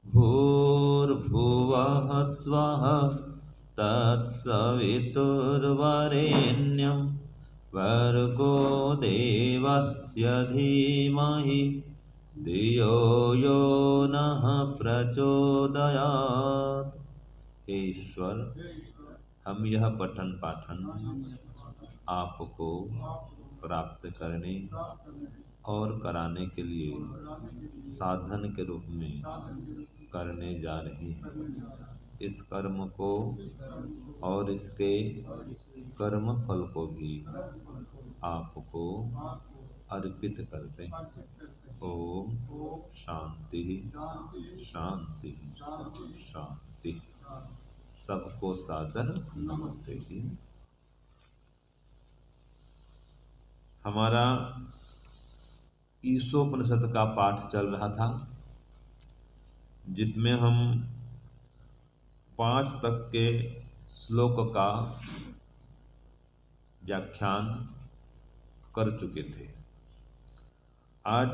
भूर्भुवः स्वः तत्सवितुर्वरेण्यं भर्गो देवस्य धीमहि धियो यो नः प्रचोदयात्। हे ईश्वर, हम यह पठन पाठन आपको प्राप्त करने और कराने के लिए साधन के रूप में करने जा रहे हैं। इस कर्म को और इसके कर्म फल को भी आपको अर्पित करते हैं। ओम शांति शांति शांति। सबको सादर नमस्ते जी। हमारा ईशोपनिषद का पाठ चल रहा था, जिसमें हम 5 तक के श्लोक का व्याख्यान कर चुके थे। आज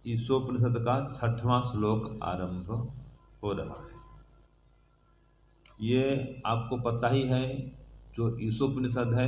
ईशोपनिषद का 6वां श्लोक आरंभ हो रहा है। ये आपको पता ही है, जो ईशोपनिषद है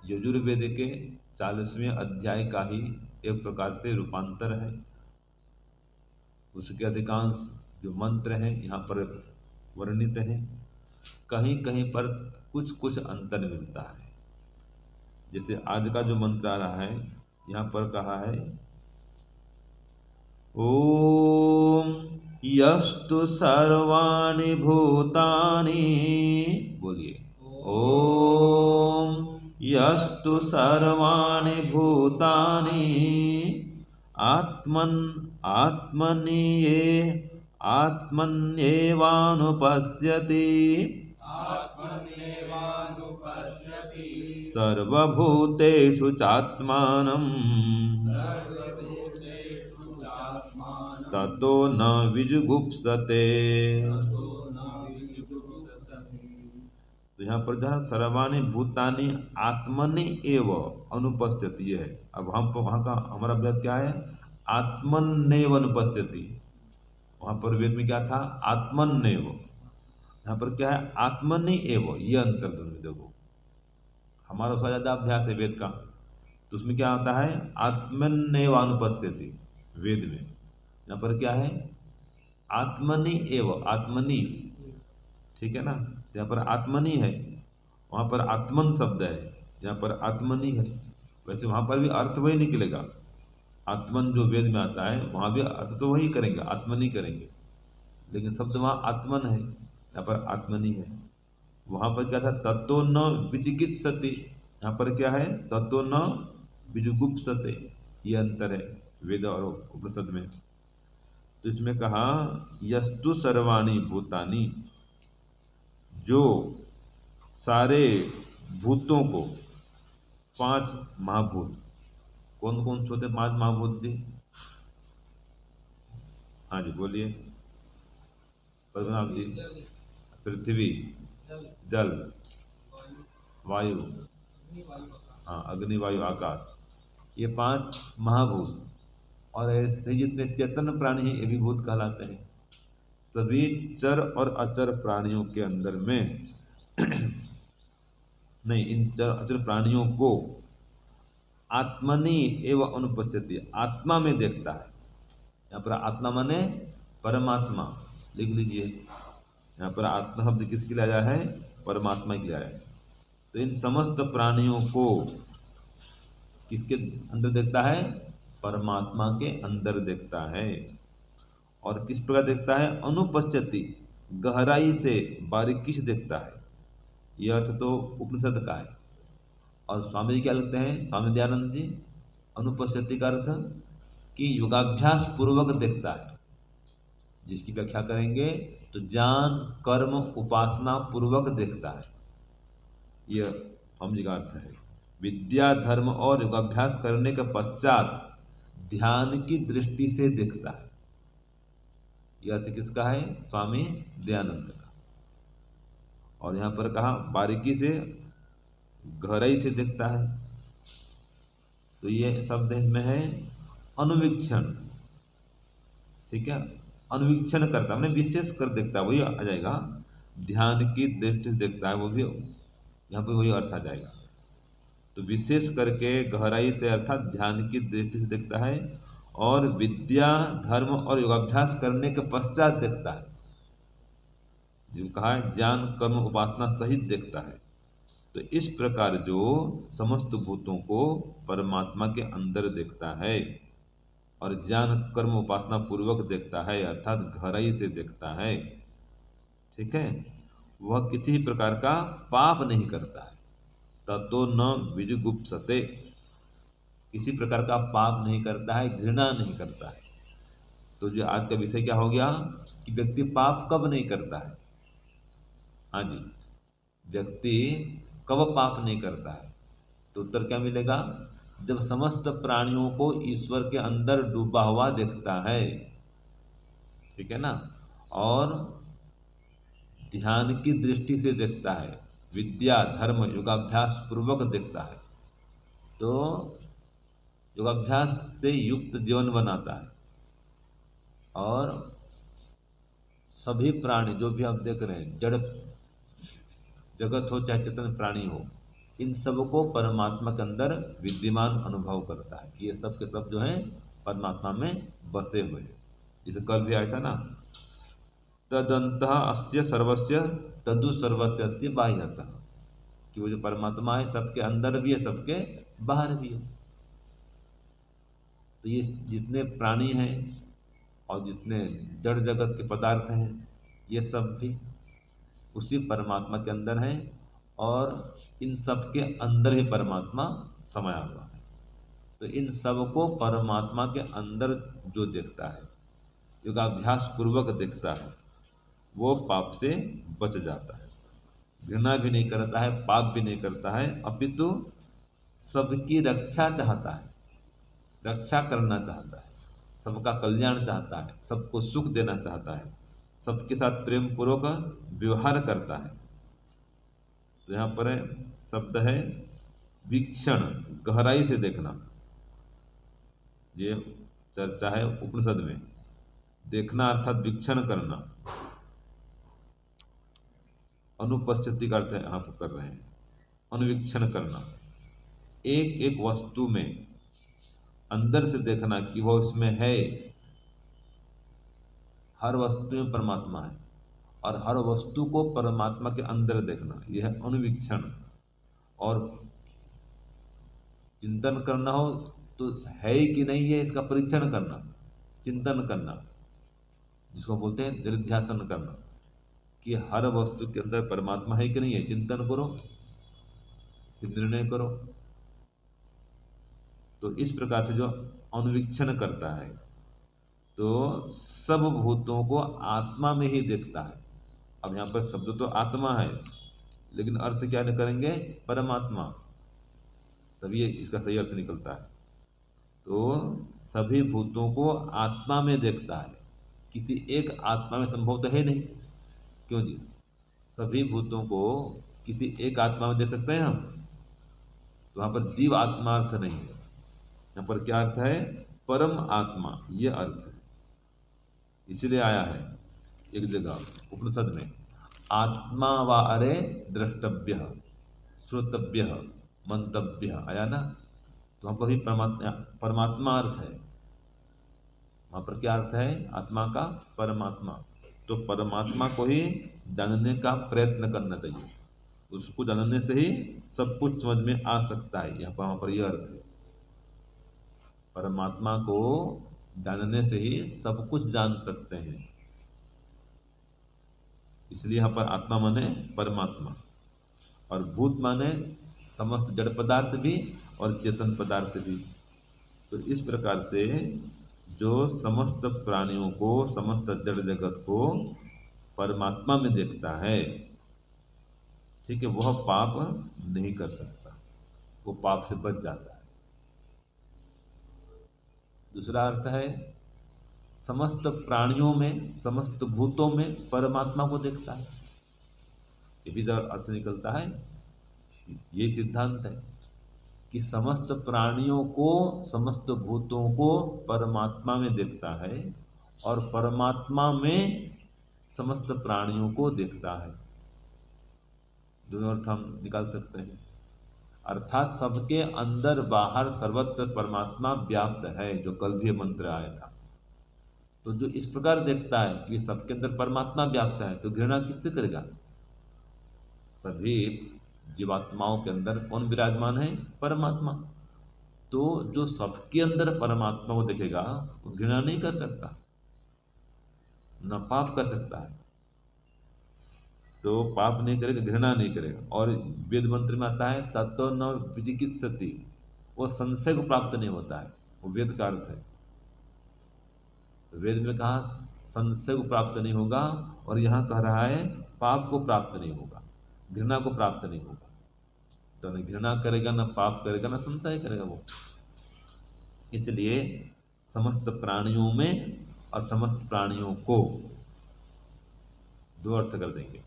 यजुर्वेद के 40वें अध्याय का ही एक प्रकार से रूपांतर है। उसके अधिकांश जो मंत्र हैं यहाँ पर वर्णित हैं। कहीं कहीं पर कुछ कुछ अंतर मिलता है। जैसे आज का जो मंत्र आ रहा है, यहाँ पर कहा है ओम यस्तु सर्वाणि भूतानि, बोलिए ओम यस्तु सर्वाणि भूतानि आत्मन्येवानुपश्यति सर्वभूतेषु चात्मानं ततो न विजुगुप्सते। तो यहाँ पर जहाँ सर्वाणि भूतानि आत्मनि एव अनुपश्यति है। अब हम वहाँ का हमारा अभ्यास क्या है? आत्मन्नेव अनुपश्यति। वहाँ पर वेद में क्या था? आत्मन्नेव। यहाँ पर क्या है? आत्मनि एव। ये अंतर दोनों देखो। हमारा उसका ज़्यादा अभ्यास है वेद का, तो उसमें क्या होता है? आत्मन्नेव अनुपश्यति वेद में। यहाँ पर क्या है? आत्मनि एव, आत्मनि, ठीक है ना? यहाँ पर आत्मनि है, वहाँ पर आत्मन शब्द है, यहाँ पर आत्मनि है। वैसे वहाँ पर भी अर्थ वही निकलेगा। आत्मन जो वेद में आता है वहाँ भी अर्थ तो वही करेंगे, आत्मनि करेंगे, लेकिन शब्द वहाँ आत्मन है, यहाँ पर आत्मनि है। वहाँ पर क्या था? तत्तो न विचिकित्सते, यहाँ पर क्या है? तत्तो न विजुगुप्सते। ये अंतर है वेद और उपनिषद में। तो इसमें कहा यस्तु सर्वाणि भूतानि, जो सारे भूतों को, 5 महाभूत, कौन कौन से होते 5 महाभूत जी? हाँ जी बोलिए पद्मनाभ जी। पृथ्वी, जल, वायु, हाँ अग्नि, वायु, आकाश, ये 5 महाभूत। और ऐसे जितने चेतन प्राणी हैं ये भी भूत कहलाते हैं। सभी चर और अचर प्राणियों के अंदर में नहीं, इन चर अचर प्राणियों को आत्मनि एवं अनुपस्थिति, आत्मा में देखता है। यहाँ पर आत्मा माने परमात्मा, लिख लीजिए। यहाँ पर आत्मा शब्द किसके लिए आया है? परमात्मा के लिए आया है। तो इन समस्त प्राणियों को किसके अंदर देखता है? परमात्मा के अंदर देखता है। और किस प्रकार देखता है? अनुपश्यति, गहराई से, बारीकी से देखता है। यह अर्थ तो उपनिषद का है। और स्वामी जी क्या लिखते हैं? स्वामी दयानंद जी, अनुपश्यति का अर्थ कि योगाभ्यास पूर्वक देखता है। जिसकी व्याख्या करेंगे तो ज्ञान कर्म उपासना पूर्वक देखता है। यह स्वामी जी का अर्थ है। विद्या धर्म और योगाभ्यास करने के पश्चात ध्यान की दृष्टि से देखता है। यह अर्थ किसका है? स्वामी दयानंद का। और यहाँ पर कहा बारीकी से, गहराई से देखता है। तो ये शब्द में है अनुवीक्षण, ठीक है। अनुवीक्षण करता है, मैंने विशेष कर देखता है, वही आ जाएगा। ध्यान की दृष्टि से देखता है, वो भी यहाँ पे वही अर्थ आ जाएगा। तो विशेष करके गहराई से अर्थात ध्यान की दृष्टि से देखता है, और विद्या धर्म और योगाभ्यास करने के पश्चात देखता है। जो कहा है ज्ञान कर्म उपासना सहित देखता है। तो इस प्रकार जो समस्त भूतों को परमात्मा के अंदर देखता है और ज्ञान कर्म उपासना पूर्वक देखता है, अर्थात गहराई से देखता है, ठीक है, वह किसी प्रकार का पाप नहीं करता है। ततो न विजुगुप्सते, किसी प्रकार का पाप नहीं करता है, घृणा नहीं करता है। तो जो आज का विषय क्या हो गया कि व्यक्ति पाप कब नहीं करता है। हाँ जी, व्यक्ति कब पाप नहीं करता है, तो उत्तर क्या मिलेगा, जब समस्त प्राणियों को ईश्वर के अंदर डूबा हुआ देखता है, ठीक है ना, और ध्यान की दृष्टि से देखता है, विद्या धर्म योगाभ्यास पूर्वक देखता है, तो योगाभ्यास से युक्त जीवन बनाता है। और सभी प्राणी जो भी आप देख रहे हैं, जड़ जगत हो चाहे चेतन प्राणी हो, इन सबको परमात्मा के अंदर विद्यमान अनुभव करता है। ये सब के सब जो हैं परमात्मा में बसे हुए हैं। इसे कल भी आया था ना, तदंतः अस्य सर्वस्य तदु सर्वस्य अस्य बाह्यतः, कि वो जो परमात्मा है सबके अंदर भी है, सबके बाहर भी है। तो ये जितने प्राणी हैं और जितने जड़ जगत के पदार्थ हैं, ये सब भी उसी परमात्मा के अंदर हैं, और इन सब के अंदर ही परमात्मा समाया हुआ है। तो इन सब को परमात्मा के अंदर जो देखता है, योगाभ्यास पूर्वक देखता है, वो पाप से बच जाता है, घृणा भी नहीं करता है, पाप भी नहीं करता है, अपितु सबकी रक्षा चाहता है, रक्षा करना चाहता है, सबका कल्याण चाहता है, सबको सुख देना चाहता है, सबके साथ प्रेम पूर्वक व्यवहार करता है। तो यहाँ पर शब्द है वीक्षण, गहराई से देखना। ये चर्चा है उपनिषद में, देखना अर्थात वीक्षण करना। अनुपस्थिति का अर्थ है यहाँ पर कर रहे हैं, अनुवीक्षण करना, एक एक वस्तु में अंदर से देखना कि वो उसमें है। हर वस्तु में परमात्मा है और हर वस्तु को परमात्मा के अंदर देखना, यह है अनुवीक्षण। और चिंतन करना हो तो है कि नहीं है इसका परीक्षण करना, चिंतन करना, जिसको बोलते हैं निधिध्यासन करना, कि हर वस्तु के अंदर परमात्मा है कि नहीं है, चिंतन करो, निर्णय करो। तो इस प्रकार से जो अनुवीक्षण करता है, तो सब भूतों को आत्मा में ही देखता है। अब यहाँ पर शब्द तो आत्मा है, लेकिन अर्थ क्या करेंगे, परमात्मा, तभी इसका सही अर्थ निकलता है। तो सभी भूतों को आत्मा में देखता है, किसी एक आत्मा में संभव तो है नहीं, क्यों जी, सभी भूतों को किसी एक आत्मा में देख सकते हैं हम, तो वहाँ पर जीव आत्मा अर्थ नहीं है, यहाँ पर क्या अर्थ है, परम आत्मा, ये अर्थ है। इसलिए आया है एक जगह उपनिषद में, आत्मा व अरे द्रष्टव्य श्रोतव्य मंतव्य, आया ना। तो वहाँ पर भी परमात्मा अर्थ है, वहाँ पर क्या अर्थ है, आत्मा का परमात्मा। तो परमात्मा को ही जानने का प्रयत्न करना चाहिए, उसको जानने से ही सब कुछ समझ में आ सकता है। यहाँ पर वहाँ पर यह अर्थ है, परमात्मा को जानने से ही सब कुछ जान सकते हैं। इसलिए यहाँ पर आत्मा माने परमात्मा, और भूत माने समस्त जड़ पदार्थ भी और चेतन पदार्थ भी। तो इस प्रकार से जो समस्त प्राणियों को, समस्त जड़ जगत को परमात्मा में देखता है, ठीक है, वह पाप नहीं कर सकता, वो पाप से बच जाता है। दूसरा अर्थ है, समस्त प्राणियों में, समस्त भूतों में परमात्मा को देखता है, ये भी अर्थ निकलता है। ये सिद्धांत है कि समस्त प्राणियों को, समस्त भूतों को परमात्मा में देखता है, और परमात्मा में समस्त प्राणियों को देखता है। दोनों अर्थ हम निकाल सकते हैं। अर्थात सबके अंदर बाहर सर्वत्र परमात्मा व्याप्त है, जो कल भी मंत्र आया था। तो जो इस प्रकार देखता है कि सबके अंदर परमात्मा व्याप्त है, तो घृणा किससे करेगा? सभी जीवात्माओं के अंदर कौन विराजमान है? परमात्मा। तो जो सबके अंदर परमात्मा को देखेगा वो घृणा नहीं कर सकता, न पाप कर सकता है। तो पाप नहीं करेगा, घृणा नहीं करेगा। और वेद मंत्र में आता है तत्व न विचिकित्सति, वो संशय को प्राप्त नहीं होता है, वो वेद का अर्थ है। तो वेद में कहा संशय को प्राप्त नहीं होगा, और यहाँ कह रहा है पाप को प्राप्त नहीं होगा, घृणा को प्राप्त नहीं होगा। तो न घृणा करेगा, न पाप करेगा, न संशय करेगा वो। इसलिए समस्त प्राणियों में और समस्त प्राणियों को, दो अर्थ कर देंगे।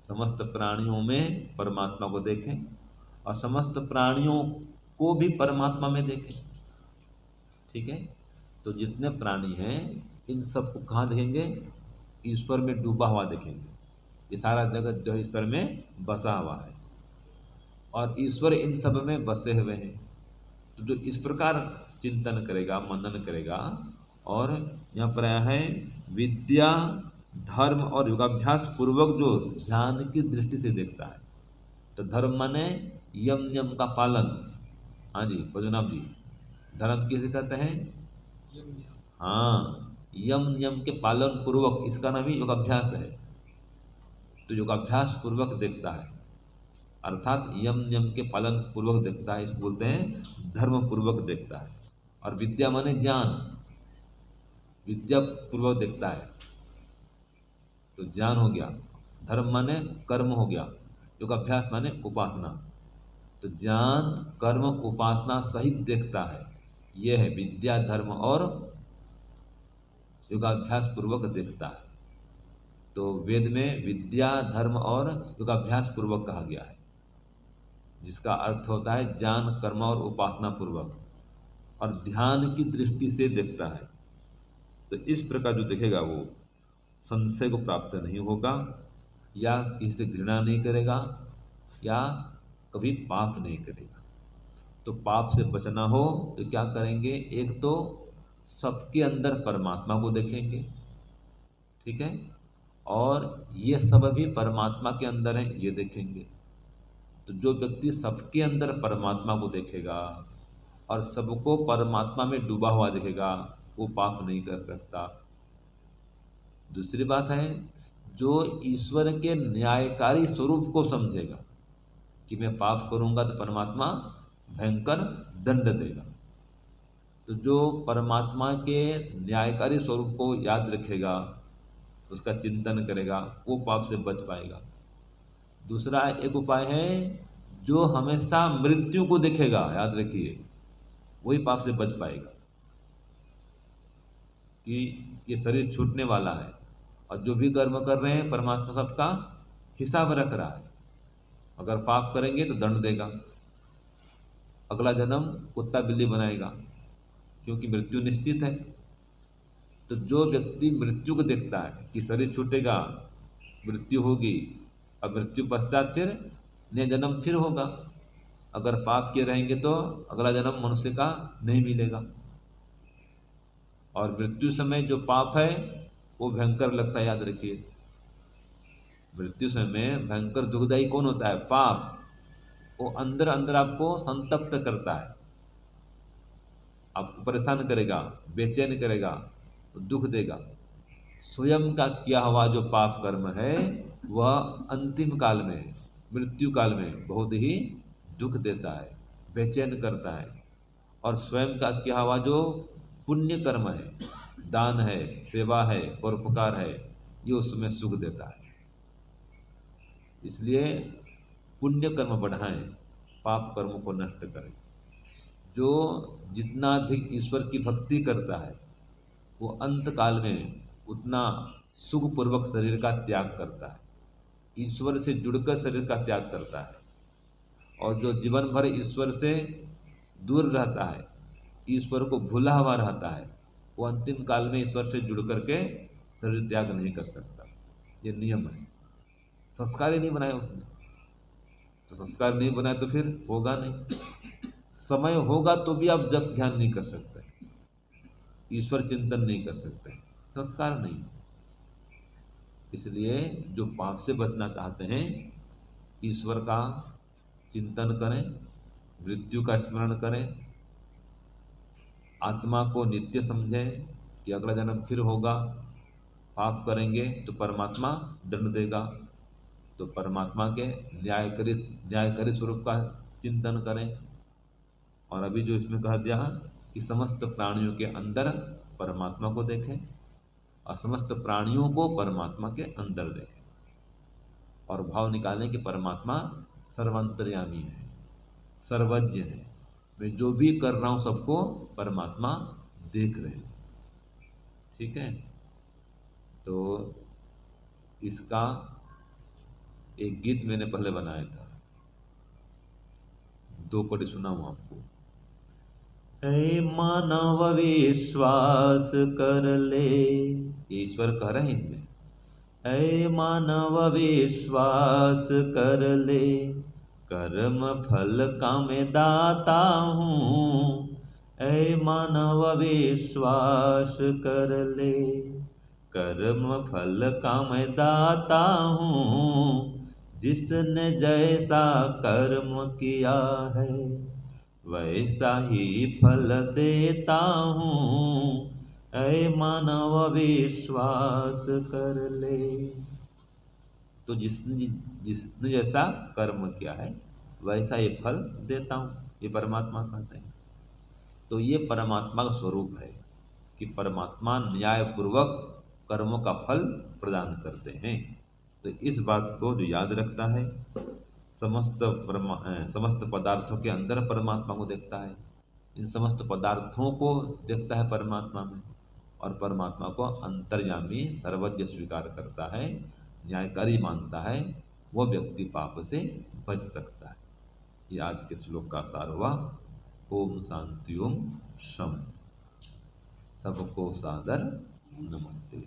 समस्त प्राणियों में परमात्मा को देखें और समस्त प्राणियों को भी परमात्मा में देखें। ठीक है। तो जितने प्राणी हैं इन सबको कहाँ देखेंगे? ईश्वर में डूबा हुआ देखेंगे। ये सारा जगत जो ईश्वर में बसा हुआ है और ईश्वर इन सब में बसे हुए हैं। तो जो इस प्रकार चिंतन करेगा, मनन करेगा, और यहाँ पर आया है विद्या धर्म और योगाभ्यास पूर्वक जो ध्यान की दृष्टि से देखता है। तो धर्म माने यम नियम का पालन। हाँ जी पद्मनाभ जी, धर्म किसे कहते हैं? हाँ, यम नियम के पालन पूर्वक, इसका नाम ही योगाभ्यास है। तो योगाभ्यास पूर्वक देखता है, अर्थात यम नियम के पालन पूर्वक देखता है, इसको बोलते हैं धर्म पूर्वक देखता है। और विद्या माने ज्ञान, विद्या पूर्वक देखता है, तो ज्ञान हो गया। धर्म माने कर्म हो गया, योगाभ्यास माने उपासना। तो ज्ञान कर्म उपासना सहित देखता है, यह है विद्या धर्म और योगाभ्यास पूर्वक देखता है। तो वेद में विद्या धर्म और योगाभ्यास पूर्वक कहा गया है, जिसका अर्थ होता है ज्ञान कर्म और उपासना पूर्वक, और ध्यान की दृष्टि से देखता है। तो इस प्रकार जो देखेगा वो संशय को प्राप्त नहीं होगा, या किसी से घृणा नहीं करेगा, या कभी पाप नहीं करेगा। तो पाप से बचना हो तो क्या करेंगे? एक तो सबके अंदर परमात्मा को देखेंगे, ठीक है, और ये सब भी परमात्मा के अंदर है ये देखेंगे। तो जो व्यक्ति सबके अंदर परमात्मा को देखेगा और सबको परमात्मा में डूबा हुआ देखेगा, वो पाप नहीं कर सकता। दूसरी बात है, जो ईश्वर के न्यायकारी स्वरूप को समझेगा कि मैं पाप करूंगा तो परमात्मा भयंकर दंड देगा, तो जो परमात्मा के न्यायकारी स्वरूप को याद रखेगा, उसका चिंतन करेगा, वो पाप से बच पाएगा। दूसरा एक उपाय है, जो हमेशा मृत्यु को देखेगा, याद रखिए, वही पाप से बच पाएगा कि ये शरीर छूटने वाला है, और जो भी कर्म कर रहे हैं परमात्मा सबका हिसाब रख रहा है। अगर पाप करेंगे तो दंड देगा, अगला जन्म कुत्ता बिल्ली बनाएगा, क्योंकि मृत्यु निश्चित है। तो जो व्यक्ति मृत्यु को देखता है कि शरीर छूटेगा, मृत्यु होगी, और मृत्यु पश्चात फिर नया जन्म फिर होगा, अगर पाप किए रहेंगे तो अगला जन्म मनुष्य का नहीं मिलेगा। और मृत्यु समय जो पाप है वो भयंकर लगता है, याद रखिए। मृत्यु समय भयंकर दुखदायी कौन होता है? पाप। वो अंदर अंदर आपको संतप्त करता है, आपको परेशान करेगा, बेचैन करेगा, दुख देगा। स्वयं का किया हुआ जो पाप कर्म है वह अंतिम काल में, मृत्यु काल में बहुत ही दुख देता है, बेचैन करता है। और स्वयं का किया हुआ जो पुण्य कर्म है, दान है, सेवा है, परोपकार है, ये उसमें सुख देता है। इसलिए पुण्य कर्म बढ़ाएं, पाप कर्म को नष्ट करें। जो जितना अधिक ईश्वर की भक्ति करता है वो अंत काल में उतना सुखपूर्वक शरीर का त्याग करता है, ईश्वर से जुड़कर शरीर का त्याग करता है। और जो जीवन भर ईश्वर से दूर रहता है, ईश्वर को भूला हुआ रहता है, वो अंतिम काल में ईश्वर से जुड़ करके शरीर त्याग नहीं कर सकता। ये नियम है। संस्कार ही नहीं बनाया उसने, तो संस्कार नहीं बनाया तो फिर होगा नहीं। समय होगा तो भी आप जप ध्यान नहीं कर सकते, ईश्वर चिंतन नहीं कर सकते, संस्कार नहीं। इसलिए जो पाप से बचना चाहते हैं, ईश्वर का चिंतन करें, मृत्यु का स्मरण करें, आत्मा को नित्य समझें कि अगला जन्म फिर होगा। पाप करेंगे तो परमात्मा दंड देगा, तो परमात्मा के न्यायकारी स्वरूप का चिंतन करें। और अभी जो इसमें कह दिया कि समस्त प्राणियों के अंदर परमात्मा को देखें और समस्त प्राणियों को परमात्मा के अंदर देखें, और भाव निकालें कि परमात्मा सर्वांतर्यामी है, सर्वज्ञ है। मैं जो भी कर रहा हूं सबको परमात्मा देख रहे हैं। ठीक है, तो इसका एक गीत मैंने पहले बनाया था, 2 कड़ी सुनाऊं आपको। ऐ मानव विश्वास कर ले, ईश्वर कह रहे हैं इसमें, ऐ मानव विश्वास कर ले, कर्म फल का मैं दाता हूँ। ऐ मानव विश्वास कर ले, कर्म फल का मैं दाता हूँ। जिसने जैसा कर्म किया है वैसा ही फल देता हूँ। ऐ मानव विश्वास कर ले। तो जिसने जिसने जैसा कर्म किया है वैसा ही फल देता हूँ, ये परमात्मा कहते हैं। तो ये परमात्मा का स्वरूप है कि परमात्मा न्यायपूर्वक कर्मों का फल प्रदान करते हैं। तो इस बात को जो याद रखता है, समस्त पदार्थों के अंदर परमात्मा को देखता है, इन समस्त पदार्थों को देखता है परमात्मा में, और परमात्मा को अंतर्यामी सर्वज्ञ स्वीकार करता है, न्यायकारी मानता है, वह व्यक्ति पाप से बच सकता है। ये आज के श्लोक का सार हुआ। ओम शांति ओम शम। सबको सादर नमस्ते।